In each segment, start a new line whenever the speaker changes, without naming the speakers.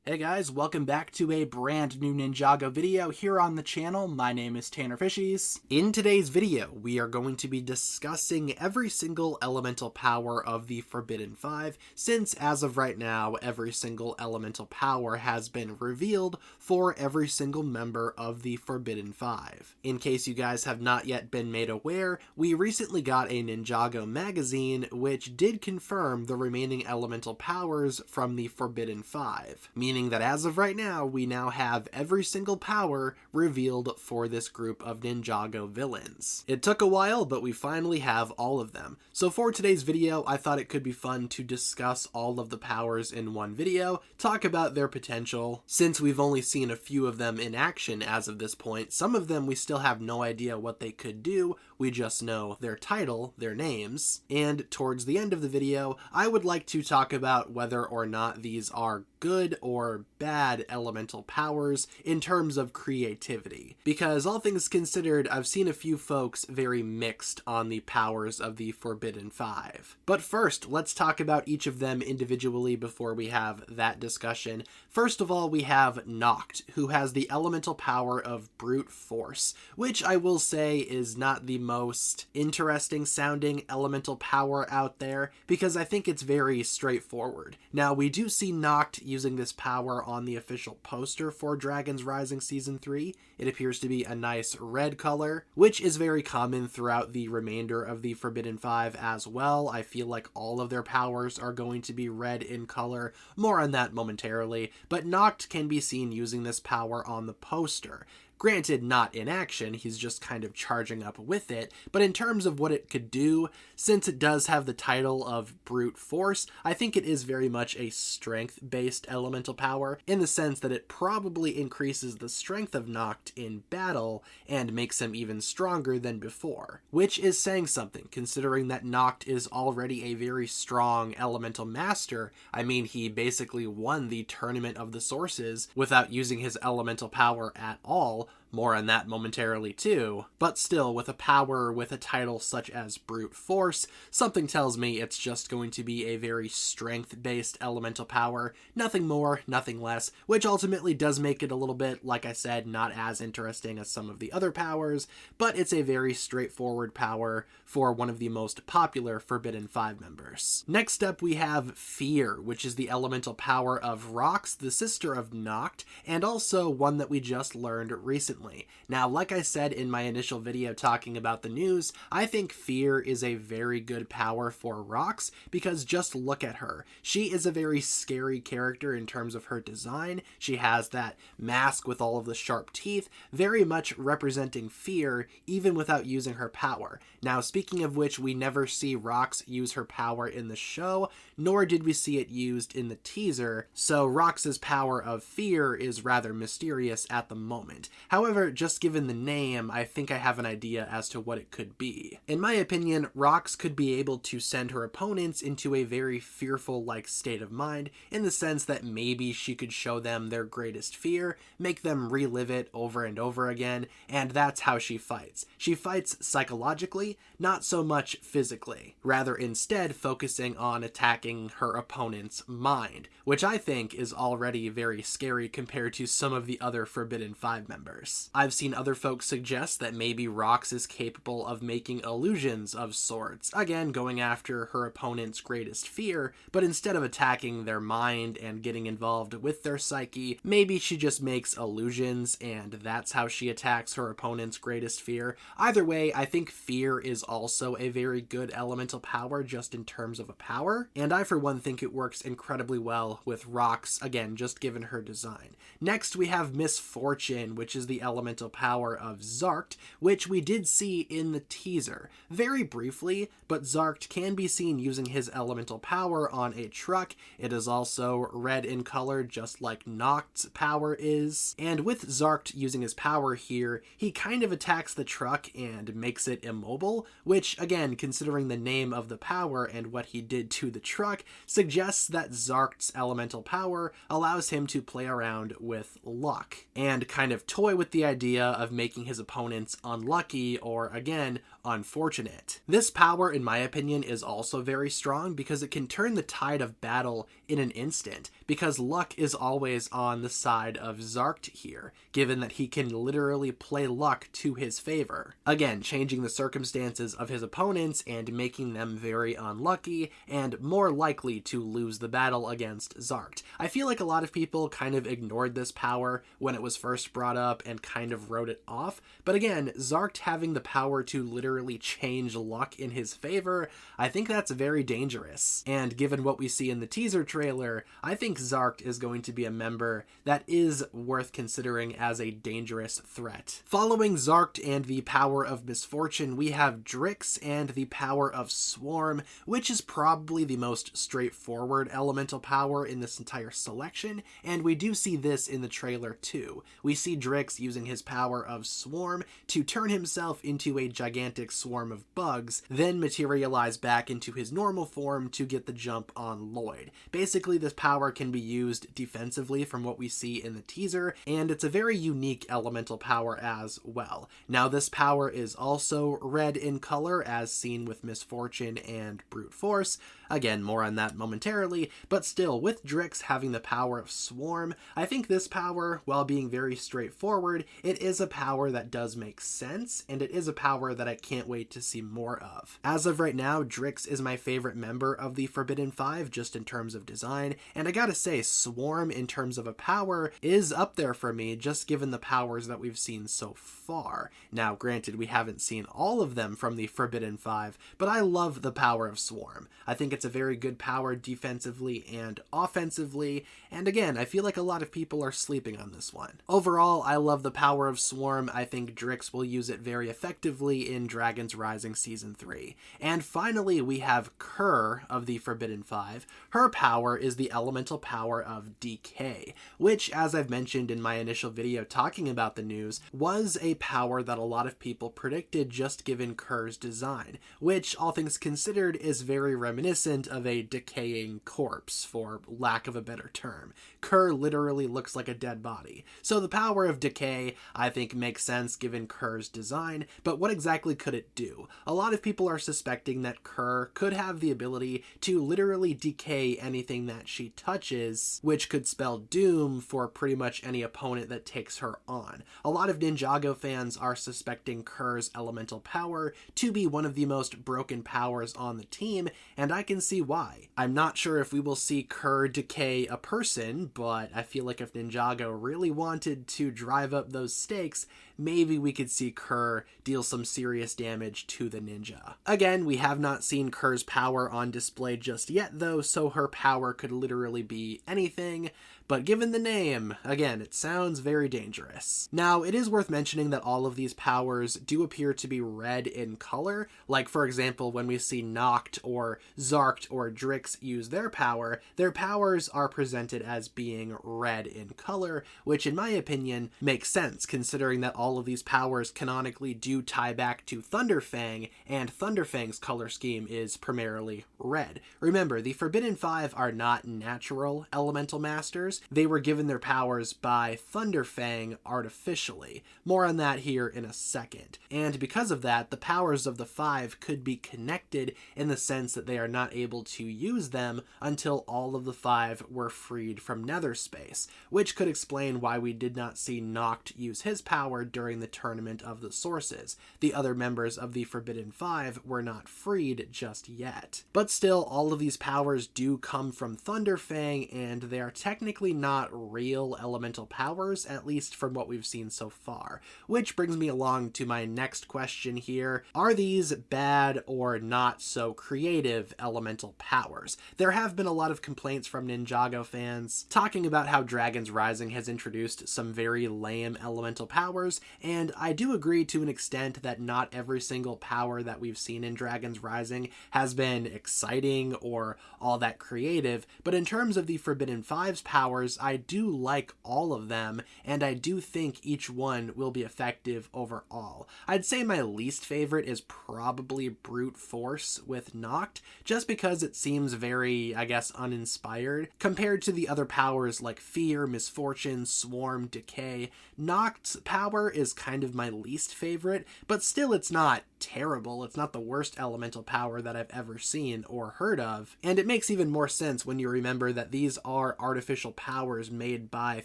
Hey guys, welcome back to a brand new Ninjago video here on the channel. My name is TannerFishies. In today's video, we are going to be discussing every single elemental power of the Forbidden 5, since as of right now, every single elemental power has been revealed for every single member of the Forbidden 5. In case you guys have not yet been made aware, we recently got a Ninjago magazine which did confirm the remaining elemental powers from the Forbidden 5, meaning that as of right now, we now have every single power revealed for this group of Ninjago villains. It took a while, but we finally have all of them. So for today's video, I thought it could be fun to discuss all of the powers in one video, talk about their potential. Since we've only seen a few of them in action as of this point, some of them we still have no idea what they could do, we just know their title, their names. And towards the end of the video, I would like to talk about whether or not these are good or bad elemental powers in terms of creativity. Because all things considered, I've seen a few folks very mixed on the powers of the Forbidden 5. But first, let's talk about each of them individually before we have that discussion. First of all, we have Nokt, who has the elemental power of brute force, which I will say is not the most interesting sounding elemental power out there, because I think it's very straightforward. Now, we do see Nokt using this power on the official poster for Dragons Rising Season 3. It appears to be a nice red color, which is very common throughout the remainder of the Forbidden 5 as well. I feel like all of their powers are going to be red in color. More on that momentarily, but Nokt can be seen using this power on the poster. Granted, not in action, he's just kind of charging up with it, but in terms of what it could do, since it does have the title of brute force, I think it is very much a strength-based elemental power, in the sense that it probably increases the strength of Nokt in battle, and makes him even stronger than before. Which is saying something, considering that Nokt is already a very strong elemental master. I mean, he basically won the Tournament of the Sources without using his elemental power at all. More on that momentarily too, but still, with a power with a title such as brute force, something tells me it's just going to be a very strength-based elemental power, nothing more, nothing less, which ultimately does make it a little bit, like I said, not as interesting as some of the other powers, but it's a very straightforward power for one of the most popular Forbidden 5 members. Next up, we have Fear, which is the elemental power of Rox, the sister of Nokt, and also one that we just learned recently. Now, like I said in my initial video talking about the news, I think Fear is a very good power for Rox, because just look at her. She is a very scary character in terms of her design. She has that mask with all of the sharp teeth, very much representing fear, even without using her power. Now, speaking of which, we never see Rox use her power in the show, nor did we see it used in the teaser, so Rox's power of fear is rather mysterious at the moment. However, just given the name, I think I have an idea as to what it could be. In my opinion, Rox could be able to send her opponents into a very fearful-like state of mind, in the sense that maybe she could show them their greatest fear, make them relive it over and over again, and that's how she fights. She fights psychologically, not so much physically, rather instead focusing on attacking her opponent's mind, which I think is already very scary compared to some of the other Forbidden 5 members. I've seen other folks suggest that maybe Rox is capable of making illusions of sorts, again going after her opponent's greatest fear, but instead of attacking their mind and getting involved with their psyche, maybe she just makes illusions and that's how she attacks her opponent's greatest fear. Either way, I think Fear is also a very good elemental power just in terms of a power, and I for one think it works incredibly well with Rox, again just given her design. Next we have Misfortune, which is the elemental power of Zark, which we did see in the teaser. Very briefly, but Zark can be seen using his elemental power on a truck. It is also red in color, just like Nokt's power is. And with Zark using his power here, he kind of attacks the truck and makes it immobile, which, again, considering the name of the power and what he did to the truck, suggests that Zark's elemental power allows him to play around with luck, and kind of toy with the idea of making his opponents unlucky or, again, unfortunate. This power, in my opinion, is also very strong because it can turn the tide of battle in an instant, because luck is always on the side of Zark here, given that he can literally play luck to his favor. Again, changing the circumstances of his opponents and making them very unlucky and more likely to lose the battle against Zark. I feel like a lot of people kind of ignored this power when it was first brought up and kind of wrote it off, but again, Zark having the power to literally change luck in his favor, I think that's very dangerous. And given what we see in the teaser trailer, I think Zark is going to be a member that is worth considering as a dangerous threat. Following Zark and the power of Misfortune, we have Drix and the power of Swarm, which is probably the most straightforward elemental power in this entire selection, and we do see this in the trailer too. We see Drix using his power of Swarm to turn himself into a gigantic swarm of bugs, then materialize back into his normal form to get the jump on Lloyd. Basically, this power can be used defensively from what we see in the teaser, and it's a very unique elemental power as well. Now, this power is also red in color, as seen with Misfortune and Brute Force. Again, more on that momentarily, but still, with Drix having the power of Swarm, I think this power, while being very straightforward, it is a power that does make sense, and it is a power that I can't wait to see more of. As of right now, Drix is my favorite member of the Forbidden Five, just in terms of design, and I gotta say, Swarm, in terms of a power, is up there for me, just given the powers that we've seen so far. Now, granted, we haven't seen all of them from the Forbidden Five, but I love the power of Swarm. I think it's a very good power defensively and offensively, and again, I feel like a lot of people are sleeping on this one. Overall, I love the power of Swarm. I think Drix will use it very effectively in Dragon's Rising Season 3. And finally, we have Kerr of the Forbidden Five. Her power is the elemental power of Decay, which, as I've mentioned in my initial video talking about the news, was a power that a lot of people predicted just given Kerr's design, which, all things considered, is very reminiscent of a decaying corpse, for lack of a better term. Kerr literally looks like a dead body. So the power of Decay, I think, makes sense given Kerr's design, but what exactly could it do? A lot of people are suspecting that Kerr could have the ability to literally decay anything that she touches, which could spell doom for pretty much any opponent that takes her on. A lot of Ninjago fans are suspecting Kerr's elemental power to be one of the most broken powers on the team, and I can see why. I'm not sure if we will see Kerr decay a person, but I feel like if Ninjago really wanted to drive up those stakes, maybe we could see Kerr deal some serious damage to the ninja. Again, we have not seen Kerr's power on display just yet though, so her power could literally be anything, but given the name, again, it sounds very dangerous. Now, it is worth mentioning that all of these powers do appear to be red in color, like for example when we see Nokt or Zark or Drix use their powers are presented as being red in color, which in my opinion makes sense considering that all of these powers canonically do tie back to Thunderfang, and Thunderfang's color scheme is primarily red. Remember, the Forbidden Five are not natural elemental masters. They were given their powers by Thunderfang artificially. More on that here in a second. And because of that, the powers of the five could be connected in the sense that they are not able to use them until all of the five were freed from nether space, which could explain why we did not see Nokt use his power during the Tournament of the Sources. The other members of the Forbidden Five were not freed just yet. But still, all of these powers do come from Thunderfang, and they are technically not real elemental powers, at least from what we've seen so far. Which brings me along to my next question here. Are these bad or not so creative elemental powers? There have been a lot of complaints from Ninjago fans talking about how Dragon's Rising has introduced some very lame elemental powers, and I do agree to an extent that not every single power that we've seen in Dragon's Rising has been exciting or all that creative, but in terms of the Forbidden Five's power powers. I do like all of them, and I do think each one will be effective overall. I'd say my least favorite is probably Brute Force with Nokt, just because it seems very, I guess, uninspired. Compared to the other powers like Fear, Misfortune, Swarm, Decay, Nokt's power is kind of my least favorite, but still it's not terrible. It's not the worst elemental power that I've ever seen or heard of, and it makes even more sense when you remember that these are artificial powers made by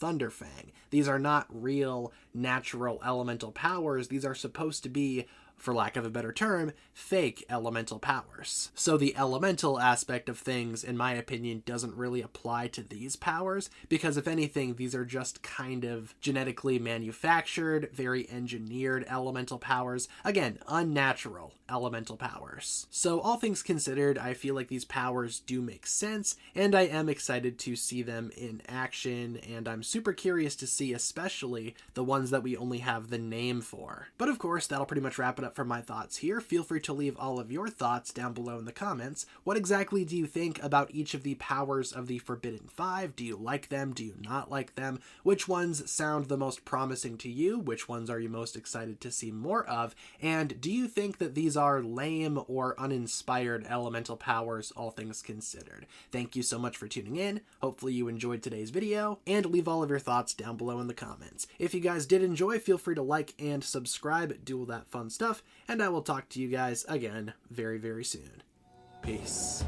Thunderfang. These are not real, natural elemental powers. These are supposed to be, for lack of a better term, fake elemental powers. So the elemental aspect of things, in my opinion, doesn't really apply to these powers, because if anything, these are just kind of genetically manufactured, very engineered elemental powers. Again, unnatural elemental powers. So all things considered, I feel like these powers do make sense, and I am excited to see them in action, and I'm super curious to see especially the ones that we only have the name for. But of course, that'll pretty much wrap it up for my thoughts here. Feel free to leave all of your thoughts down below in the comments. What exactly do you think about each of the powers of the Forbidden Five? Do you like them? Do you not like them? Which ones sound the most promising to you? Which ones are you most excited to see more of? And do you think that these are lame or uninspired elemental powers, all things considered? Thank you so much for tuning in. Hopefully you enjoyed today's video, and leave all of your thoughts down below in the comments. If you guys did enjoy, feel free to like and subscribe, do all that fun stuff, and I will talk to you guys again very, very soon. Peace.